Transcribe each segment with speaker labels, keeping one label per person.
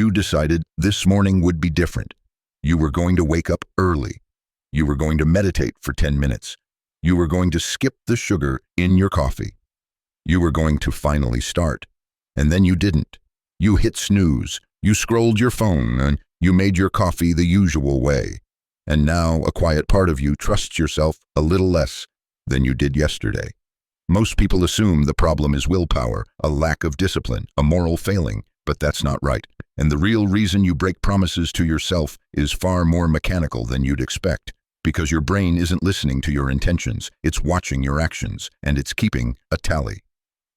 Speaker 1: You decided this morning would be different. You were going to wake up early. You were going to meditate for 10 minutes. You were going to skip the sugar in your coffee. You were going to finally start. And then you didn't. You hit snooze. You scrolled your phone and you made your coffee the usual way. And now a quiet part of you trusts yourself a little less than you did yesterday. Most people assume the problem is willpower, a lack of discipline, a moral failing, but that's not right. And the real reason you break promises to yourself is far more mechanical than you'd expect. Because your brain isn't listening to your intentions, it's watching your actions, and it's keeping a tally.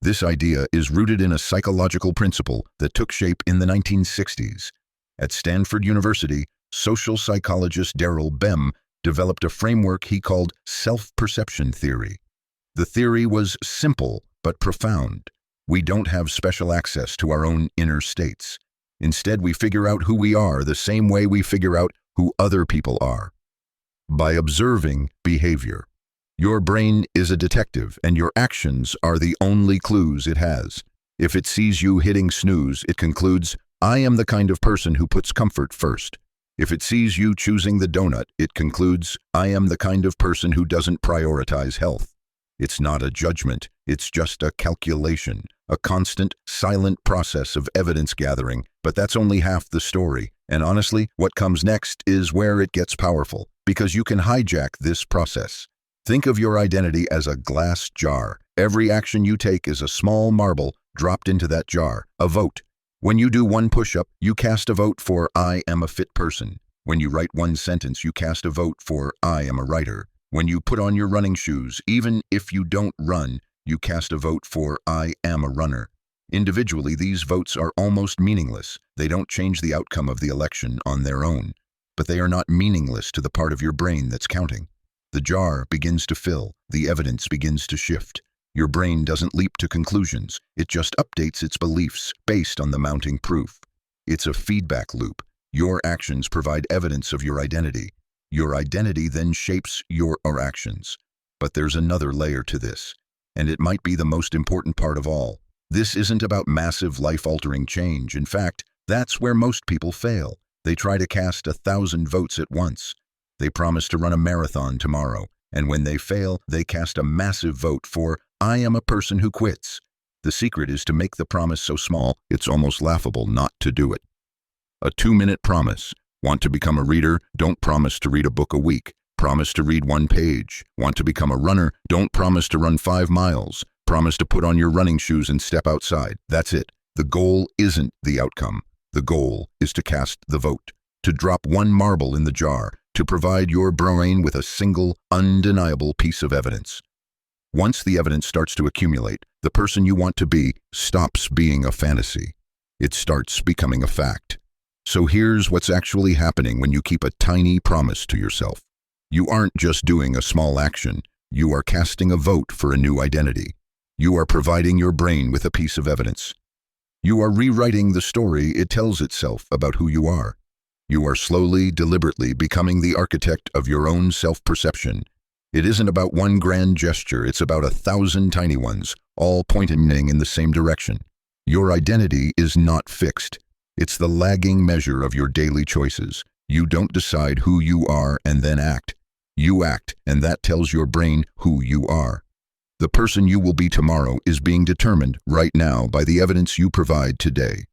Speaker 1: This idea is rooted in a psychological principle that took shape in the 1960s. At Stanford University, social psychologist Darrell Bem developed a framework he called self-perception theory. The theory was simple but profound. We don't have special access to our own inner states. Instead, we figure out who we are the same way we figure out who other people are. By observing behavior. Your brain is a detective, and your actions are the only clues it has. If it sees you hitting snooze, it concludes, I am the kind of person who puts comfort first. If it sees you choosing the donut, it concludes, I am the kind of person who doesn't prioritize health. It's not a judgment, it's just a calculation, a constant, silent process of evidence gathering, but that's only half the story. And honestly, what comes next is where it gets powerful, because you can hijack this process. Think of your identity as a glass jar. Every action you take is a small marble dropped into that jar, a vote. When you do one push-up, you cast a vote for I am a fit person. When you write one sentence, you cast a vote for I am a writer. When you put on your running shoes, even if you don't run, you cast a vote for I am a runner. Individually, these votes are almost meaningless. They don't change the outcome of the election on their own. But they are not meaningless to the part of your brain that's counting. The jar begins to fill. The evidence begins to shift. Your brain doesn't leap to conclusions. It just updates its beliefs based on the mounting proof. It's a feedback loop. Your actions provide evidence of your identity. Your identity then shapes your actions. But there's another layer to this, and it might be the most important part of all. This isn't about massive life-altering change. In fact, that's where most people fail. They try to cast 1,000 votes at once. They promise to run a marathon tomorrow, and when they fail, they cast a massive vote for I am a person who quits. The secret is to make the promise so small, it's almost laughable not to do it. A 2-minute promise. Want to become a reader? Don't promise to read a book a week. Promise to read 1 page. Want to become a runner? Don't promise to run 5 miles. Promise to put on your running shoes and step outside. That's it. The goal isn't the outcome. The goal is to cast the vote, to drop one marble in the jar, to provide your brain with a single, undeniable piece of evidence. Once the evidence starts to accumulate, the person you want to be stops being a fantasy. It starts becoming a fact. So here's what's actually happening when you keep a tiny promise to yourself. You aren't just doing a small action. You are casting a vote for a new identity. You are providing your brain with a piece of evidence. You are rewriting the story it tells itself about who you are. You are slowly, deliberately becoming the architect of your own self-perception. It isn't about one grand gesture, it's about 1,000 tiny ones, all pointing in the same direction. Your identity is not fixed. It's the lagging measure of your daily choices. You don't decide who you are and then act. You act, and that tells your brain who you are. The person you will be tomorrow is being determined right now by the evidence you provide today.